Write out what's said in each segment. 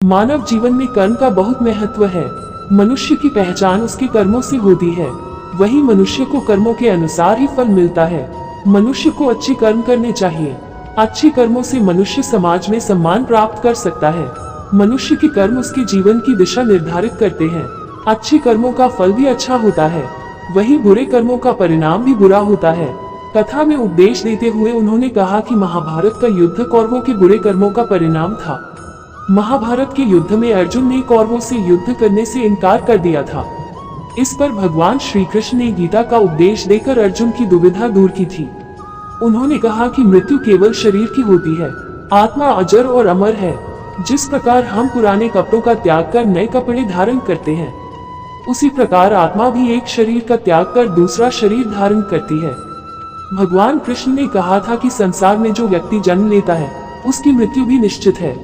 मानव जीवन में कर्म का बहुत महत्व है। मनुष्य की पहचान उसके कर्मों से होती है। वही मनुष्य को कर्मों के अनुसार ही फल मिलता है। मनुष्य को अच्छे कर्म करने चाहिए। अच्छे कर्मों से मनुष्य समाज में सम्मान प्राप्त कर सकता है। मनुष्य के कर्म उसके जीवन की दिशा निर्धारित करते हैं। अच्छे कर्मों का फल भी अच्छा होता है, वही बुरे कर्मों का परिणाम भी बुरा होता है। कथा में उपदेश देते हुए उन्होंने कहा कि महाभारत का युद्ध कौरवों के बुरे कर्मों का परिणाम था। महाभारत के युद्ध में अर्जुन ने कौरवों से युद्ध करने से इनकार कर दिया था। इस पर भगवान श्री कृष्ण ने गीता का उपदेश देकर अर्जुन की दुविधा दूर की थी। उन्होंने कहा कि मृत्यु केवल शरीर की होती है, आत्मा अजर और अमर है। जिस प्रकार हम पुराने कपड़ों का त्याग कर नए कपड़े धारण करते हैं, उसी प्रकार आत्मा भी एक शरीर का त्याग कर दूसरा शरीर धारण करती है। भगवान कृष्ण ने कहा था कि संसार में जो व्यक्ति जन्म लेता है उसकी मृत्यु भी निश्चित है।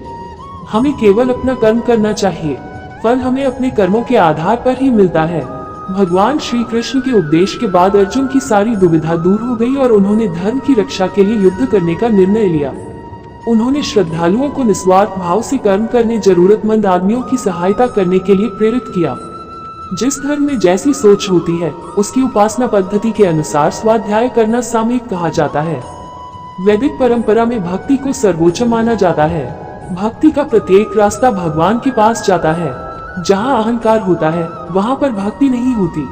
हमें केवल अपना कर्म करना चाहिए, फल हमें अपने कर्मों के आधार पर ही मिलता है। भगवान श्री कृष्ण के उपदेश के बाद अर्जुन की सारी दुविधा दूर हो गई और उन्होंने धर्म की रक्षा के लिए युद्ध करने का निर्णय लिया। उन्होंने श्रद्धालुओं को निस्वार्थ भाव से कर्म करने, जरूरतमंद आदमियों की सहायता करने के लिए प्रेरित किया। जिस धर्म में जैसी सोच होती है उसकी उपासना पद्धति के अनुसार स्वाध्याय करना सामयिक कहा जाता है। वैदिक परंपरा में भक्ति को सर्वोच्च माना जाता है। भक्ति का प्रत्येक रास्ता भगवान के पास जाता है। जहाँ अहंकार होता है वहाँ पर भक्ति नहीं होती।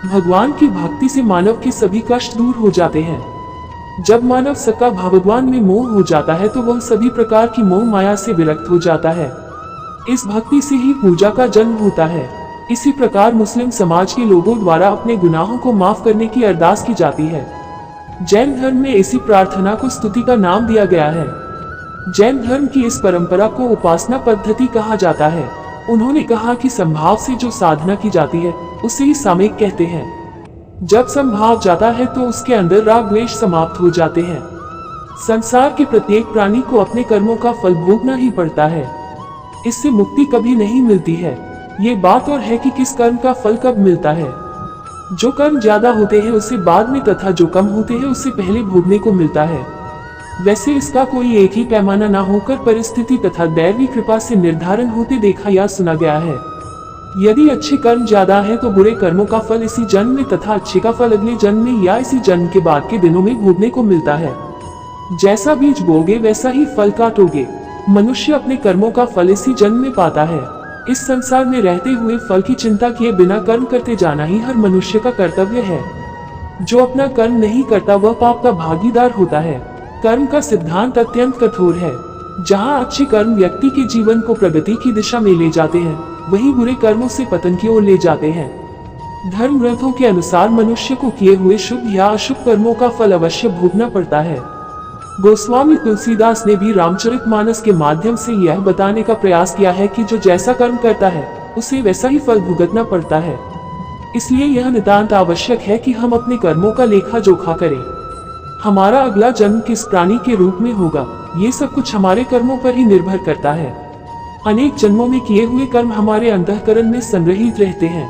भगवान की भक्ति से मानव के सभी कष्ट दूर हो जाते हैं। जब मानव सका भगवान में मोह हो जाता है तो वह सभी प्रकार की मोह माया से विरक्त हो जाता है। इस भक्ति से ही पूजा का जन्म होता है। इसी प्रकार मुस्लिम समाज के लोगों द्वारा अपने गुनाहों को माफ करने की अरदास की जाती है। जैन धर्म में इसी प्रार्थना को स्तुति का नाम दिया गया है। जैन धर्म की इस परंपरा को उपासना पद्धति कहा जाता है। उन्होंने कहा कि संभाव से जो साधना की जाती है उसे ही सामयिक कहते हैं। जब संभाव जाता है तो उसके अंदर राग द्वेष समाप्त हो जाते हैं। संसार के प्रत्येक प्राणी को अपने कर्मों का फल भोगना ही पड़ता है, इससे मुक्ति कभी नहीं मिलती है। ये बात और है कि किस कर्म का फल कब मिलता है। जो कर्म ज्यादा होते हैं उसे बाद में तथा जो कम होते हैं उससे पहले भोगने को मिलता है। वैसे इसका कोई एक ही पैमाना न होकर परिस्थिति तथा दैवी कृपा से निर्धारण होते देखा या सुना गया है। यदि अच्छे कर्म ज्यादा है तो बुरे कर्मों का फल इसी जन्म में तथा अच्छे का फल अगले जन्म में या इसी जन्म के बाद के दिनों में भोगने को मिलता है। जैसा बीज बोगे वैसा ही फल काटोगे। मनुष्य अपने कर्मों का फल इसी जन्म में पाता है। इस संसार में रहते हुए फल की चिंता किए बिना कर्म करते जाना ही हर मनुष्य का कर्तव्य है। जो अपना कर्म नहीं करता वह पाप का भागीदार होता है। कर्म का सिद्धांत अत्यंत कठोर है। जहाँ अच्छे कर्म व्यक्ति के जीवन को प्रगति की दिशा में ले जाते हैं, वहीं बुरे कर्मों से पतन की ओर ले जाते हैं। धर्म ग्रंथों के अनुसार मनुष्य को किए हुए शुभ या अशुभ कर्मों का फल अवश्य भोगना पड़ता है। गोस्वामी तुलसीदास ने भी रामचरितमानस के माध्यम से यह बताने का प्रयास किया है कि जो जैसा कर्म करता है उसे वैसा ही फल भुगतना पड़ता है। इसलिए यह नितांत आवश्यक है कि हम अपने कर्मों का लेखा जोखा करें। हमारा अगला जन्म किस प्राणी के रूप में होगा, ये सब कुछ हमारे कर्मों पर ही निर्भर करता है। अनेक जन्मों में किए हुए कर्म हमारे अंतःकरण में संग्रहित रहते हैं।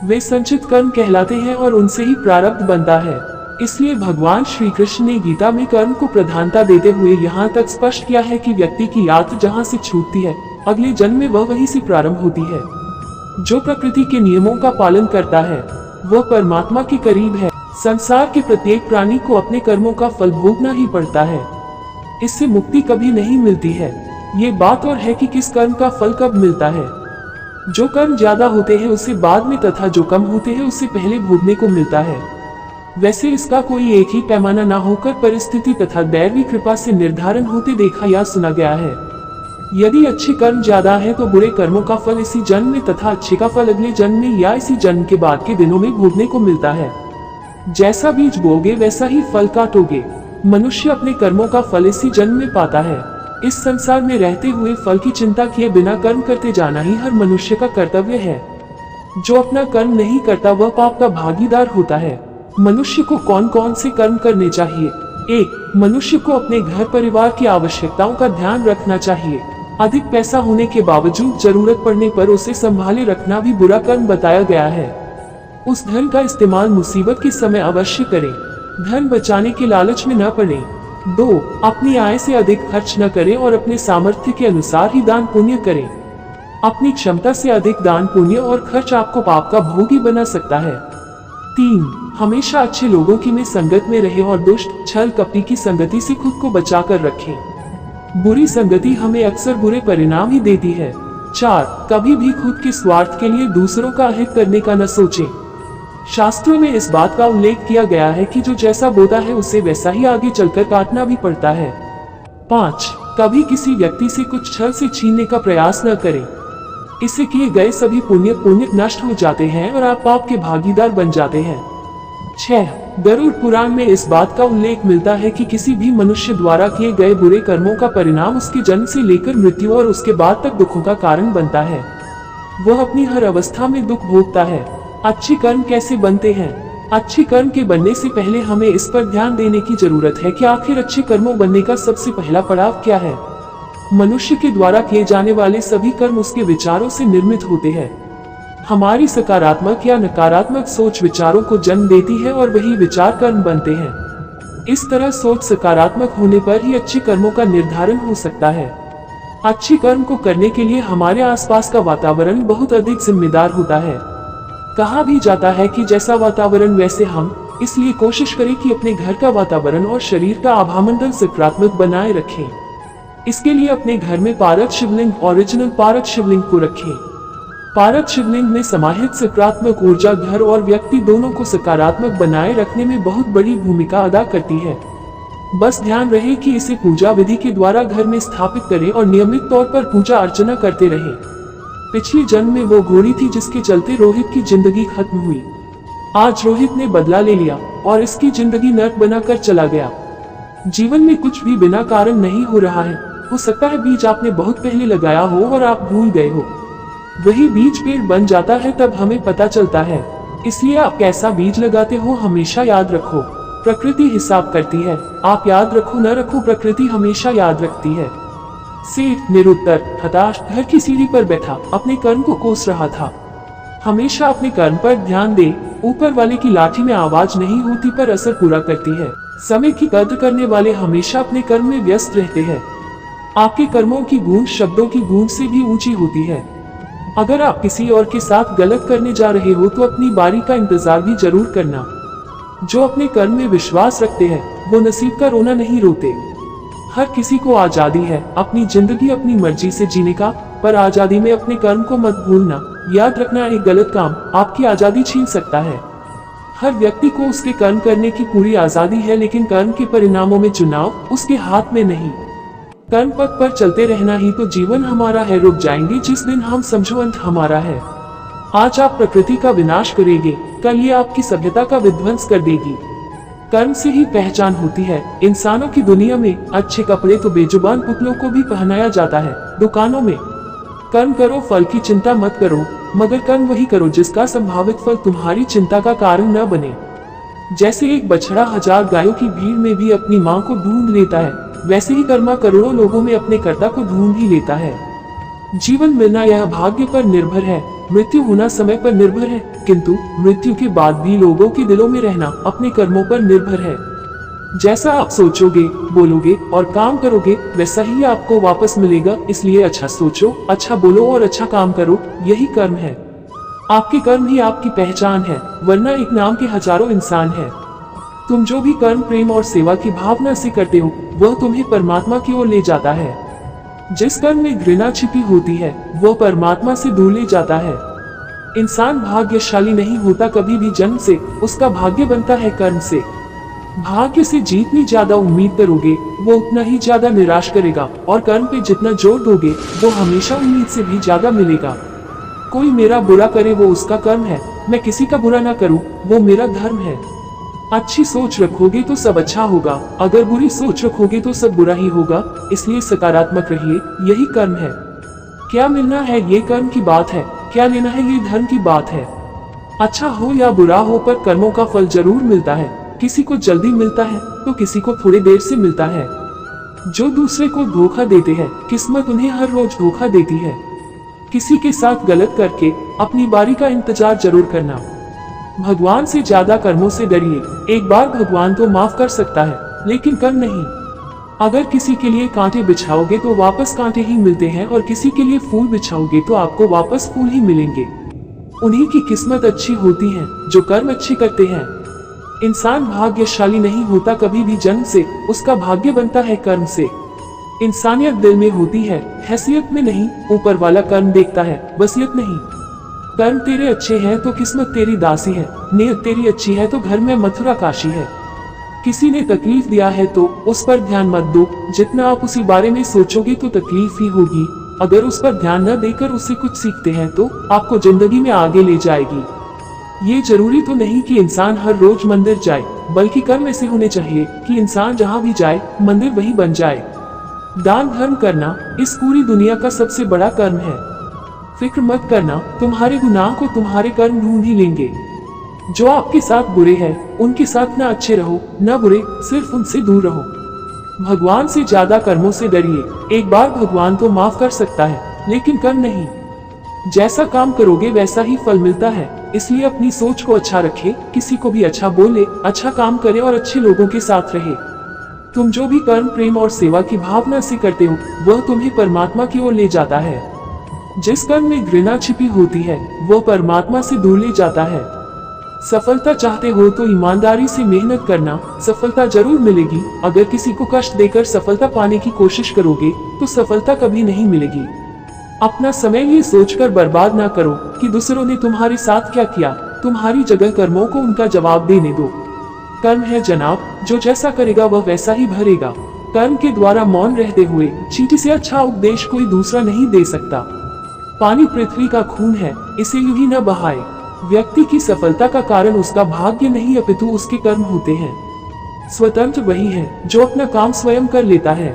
वे संचित कर्म कहलाते हैं और उनसे ही प्रारब्ध बनता है। इसलिए भगवान श्री कृष्ण ने गीता में कर्म को प्रधानता देते हुए यहाँ तक स्पष्ट किया है कि व्यक्ति की यात्रा जहाँ से छूटती है अगले जन्म में वह वहीं से प्रारंभ होती है। जो प्रकृति के नियमों का पालन करता है वह परमात्मा के करीब है। संसार के प्रत्येक प्राणी को अपने कर्मों का फल भोगना ही पड़ता है, इससे मुक्ति कभी नहीं मिलती है। ये बात और है कि किस कर्म का फल कब मिलता है। जो कर्म ज्यादा होते हैं उसे बाद में तथा जो कम होते हैं उससे पहले भोगने को मिलता है। वैसे इसका कोई एक ही पैमाना न होकर परिस्थिति तथा दैवी कृपा से निर्धारण होते देखा या सुना गया है। यदि अच्छे कर्म ज्यादा है तो बुरे कर्मों का फल इसी जन्म में तथा अच्छे का फल अगले जन्म में या इसी जन्म के बाद के दिनों में भोगने को मिलता है। जैसा बीज बोगे वैसा ही फल काटोगे। मनुष्य अपने कर्मों का फल इसी जन्म में पाता है। इस संसार में रहते हुए फल की चिंता किए बिना कर्म करते जाना ही हर मनुष्य का कर्तव्य है। जो अपना कर्म नहीं करता वह पाप का भागीदार होता है। मनुष्य को कौन कौन से कर्म करने चाहिए? 1. मनुष्य को अपने घर परिवार की आवश्यकताओं का ध्यान रखना चाहिए। अधिक पैसा होने के बावजूद जरूरत पड़ने पर उसे संभाले रखना भी बुरा कर्म बताया गया है। उस धन का इस्तेमाल मुसीबत के समय अवश्य करें। धन बचाने के लालच में न पड़े। 2. अपनी आय से अधिक खर्च न करें और अपने सामर्थ्य के अनुसार ही दान पुण्य करें। अपनी क्षमता से अधिक दान पुण्य और खर्च आपको पाप का भोगी बना सकता है। 3. हमेशा अच्छे लोगों की में संगत में रहे और दुष्ट छल कपटी की संगति से खुद को बचाकर रखें। बुरी संगति हमें अक्सर बुरे परिणाम ही देती है। 4. कभी भी खुद के स्वार्थ के लिए दूसरों का हित करने का न सोचें। शास्त्रों में इस बात का उल्लेख किया गया है कि जो जैसा बोता है उसे वैसा ही आगे चलकर काटना भी पड़ता है। 5. कभी किसी व्यक्ति से कुछ छल से छीनने का प्रयास न करें। इससे किए गए सभी पुण्य नष्ट हो जाते हैं और आप पाप के भागीदार बन जाते हैं। 6. गरुड़ पुराण में इस बात का उल्लेख मिलता है कि किसी भी मनुष्य द्वारा किए गए बुरे कर्मों का परिणाम उसके जन्म से लेकर मृत्यु और उसके बाद तक दुखों का कारण बनता है। वह अपनी हर अवस्था में दुख भोगता है। अच्छे कर्म कैसे बनते हैं? अच्छे कर्म के बनने से पहले हमें इस पर ध्यान देने की जरूरत है कि आखिर अच्छे कर्मों बनने का सबसे पहला पड़ाव क्या है। मनुष्य के द्वारा किए जाने वाले सभी कर्म उसके विचारों से निर्मित होते हैं। हमारी सकारात्मक या नकारात्मक सोच विचारों को जन्म देती है और वही विचार कर्म बनते हैं। इस तरह सोच सकारात्मक होने पर ही अच्छे कर्मों का निर्धारण हो सकता है। अच्छे कर्म को करने के लिए हमारे आसपास का वातावरण बहुत अधिक जिम्मेदार होता है। कहा भी जाता है कि जैसा वातावरण वैसे हम, इसलिए कोशिश करें कि अपने घर का वातावरण और शरीर का आभामंडल सकारात्मक बनाए रखें। इसके लिए अपने घर में पारद शिवलिंग ओरिजिनल पारद शिवलिंग को रखें। पारद शिवलिंग में समाहित सकारात्मक ऊर्जा घर और व्यक्ति दोनों को सकारात्मक बनाए रखने में बहुत बड़ी भूमिका अदा करती है। बस ध्यान रहे कि इसे पूजा विधि के द्वारा घर में स्थापित करें और नियमित तौर पर पूजा अर्चना करते रहें। पिछले जन्म में वो घोड़ी थी जिसके चलते रोहित की जिंदगी खत्म हुई। आज रोहित ने बदला ले लिया और इसकी जिंदगी नर्क बनाकर चला गया। जीवन में कुछ भी बिना कारण नहीं हो रहा है। हो सकता है बीज आपने बहुत पहले लगाया हो और आप भूल गए हो। वही बीज पेड़ बन जाता है तब हमें पता चलता है। इसलिए आप कैसा बीज लगाते हो हमेशा याद रखो। प्रकृति हिसाब करती है। आप याद रखो न रखो, प्रकृति हमेशा याद रखती है। सेठ निरुत्तर हताश घर की सीढ़ी पर बैठा अपने कर्म को कोस रहा था। हमेशा अपने कर्म पर ध्यान दे। ऊपर वाले की लाठी में आवाज नहीं होती पर असर पूरा करती है। समय की कद्र करने वाले हमेशा अपने कर्म में व्यस्त रहते हैं। आपके कर्मों की गूंज शब्दों की गूंज से भी ऊंची होती है। अगर आप किसी और के साथ गलत करने जा रहे हो तो अपनी बारी का इंतजार भी जरूर करना। जो अपने कर्म में विश्वास रखते हैं वो नसीब का रोना नहीं रोते। हर किसी को आजादी है अपनी जिंदगी अपनी मर्जी से जीने का, पर आजादी में अपने कर्म को मत भूलना। याद रखना, एक गलत काम आपकी आजादी छीन सकता है। हर व्यक्ति को उसके कर्म करने की पूरी आजादी है, लेकिन कर्म के परिणामों में चुनाव उसके हाथ में नहीं। कर्म पथ पर चलते रहना ही तो जीवन हमारा है। रुक जाएंगे जिस दिन हम समझो अंत हमारा है। आज आप प्रकृति का विनाश करेंगे, कल ये आपकी सभ्यता का विध्वंस कर देगी। कर्म से ही पहचान होती है। इंसानों की दुनिया में अच्छे कपड़े तो बेजुबान पुतलों को भी पहनाया जाता है। दुकानों में कर्म करो, फल की चिंता मत करो, मगर कर्म वही करो जिसका संभावित फल तुम्हारी चिंता का कारण न बने। जैसे एक बछड़ा 1000 गायों की भीड़ में भी अपनी माँ को ढूंढ लेता है, वैसे ही कर्मा करोड़ों लोगों में अपने कर्ता को ढूंढ ही लेता है। जीवन मिलना यह भाग्य पर निर्भर है, मृत्यु होना समय पर निर्भर है, किंतु मृत्यु के बाद भी लोगों के दिलों में रहना अपने कर्मों पर निर्भर है। जैसा आप सोचोगे, बोलोगे और काम करोगे वैसा ही आपको वापस मिलेगा। इसलिए अच्छा सोचो, अच्छा बोलो और अच्छा काम करो, यही कर्म है। आपके कर्म ही आपकी पहचान है, वरना एक नाम के हजारों इंसान है। तुम जो भी कर्म प्रेम और सेवा की भावना से करते हो वह तुम्हें परमात्मा की ओर ले जाता है। जिस कर्म में घृणा छिपी होती है वह परमात्मा से दूर ले जाता है। इंसान भाग्यशाली नहीं होता कभी भी जन्म से, उसका भाग्य बनता है कर्म से। भाग्य से जितनी ज्यादा उम्मीद करोगे वो उतना ही ज्यादा निराश करेगा, और कर्म पे जितना जोर दोगे वो हमेशा उम्मीद से भी ज्यादा मिलेगा। कोई मेरा बुरा करे वो उसका कर्म है, मैं किसी का बुरा ना करूं वो मेरा धर्म है। अच्छी सोच रखोगे तो सब अच्छा होगा, अगर बुरी सोच रखोगे तो सब बुरा ही होगा। इसलिए सकारात्मक रहिए, यही कर्म है। क्या मिलना है ये कर्म की बात है, क्या लेना है ये धर्म की बात है। अच्छा हो या बुरा हो पर कर्मों का फल जरूर मिलता है। किसी को जल्दी मिलता है तो किसी को थोड़ी देर से मिलता है। जो दूसरे को धोखा देते हैं किस्मत उन्हें हर रोज धोखा देती है। किसी के साथ गलत करके अपनी बारी का इंतजार जरूर करना। भगवान से ज्यादा कर्मों से डरिए। एक बार भगवान तो माफ कर सकता है लेकिन कर्म नहीं। अगर किसी के लिए कांटे बिछाओगे तो वापस कांटे ही मिलते हैं, और किसी के लिए फूल बिछाओगे तो आपको वापस फूल ही मिलेंगे। उन्हीं की किस्मत अच्छी होती है जो कर्म अच्छे करते हैं। इंसान भाग्यशाली नहीं होता कभी भी जन्म से, उसका भाग्य बनता है कर्म से। इंसानियत दिल में होती है, हैसियत में नहीं। ऊपर वाला कर्म देखता है, वसीयत नहीं। कर्म तेरे अच्छे हैं तो किस्मत तेरी दासी है, नियत तेरी अच्छी है तो घर में मथुरा काशी है। किसी ने तकलीफ दिया है तो उस पर ध्यान मत दो, जितना आप उसी बारे में सोचोगे तो तकलीफ ही होगी। अगर उस पर ध्यान न देकर उससे कुछ सीखते हैं तो आपको जिंदगी में आगे ले जाएगी। ये जरूरी तो नहीं कि इंसान हर रोज मंदिर जाए, बल्कि कर्म ऐसे होने चाहिए कि इंसान जहाँ भी जाए मंदिर वही बन जाए। दान धर्म करना इस पूरी दुनिया का सबसे बड़ा कर्म है। फिक्र मत करना, तुम्हारे गुनाह को तुम्हारे कर्म ढूंढ ही लेंगे। जो आपके साथ बुरे हैं उनके साथ ना अच्छे रहो, ना बुरे, सिर्फ उनसे दूर रहो। भगवान से ज्यादा कर्मों से डरिए। एक बार भगवान तो माफ कर सकता है, लेकिन कर्म नहीं। जैसा काम करोगे वैसा ही फल मिलता है, इसलिए अपनी सोच को अच्छा रखे, किसी को भी अच्छा बोले, अच्छा काम करे और अच्छे लोगों के साथ रहे। तुम जो भी कर्म प्रेम और सेवा की भावना से करते हो वह तुम्हें परमात्मा की ओर ले जाता है। जिस कर्म में घृणा छिपी होती है वह परमात्मा से दूर ले जाता है। सफलता चाहते हो तो ईमानदारी से मेहनत करना, सफलता जरूर मिलेगी। अगर किसी को कष्ट देकर सफलता पाने की कोशिश करोगे तो सफलता कभी नहीं मिलेगी। अपना समय ये सोचकर बर्बाद ना करो कि दूसरों ने तुम्हारे साथ क्या किया, तुम्हारी जगह कर्मों को उनका जवाब देने दो। कर्म है जनाब, जो जैसा करेगा वह वैसा ही भरेगा। कर्म के द्वारा मौन रहते हुए चींटी से अच्छा उपदेश कोई दूसरा नहीं दे सकता। पानी पृथ्वी का खून है, इसे यूं ही न बहाए। व्यक्ति की सफलता का कारण उसका भाग्य नहीं अपितु उसके कर्म होते हैं। स्वतंत्र वही है जो अपना काम स्वयं कर लेता है।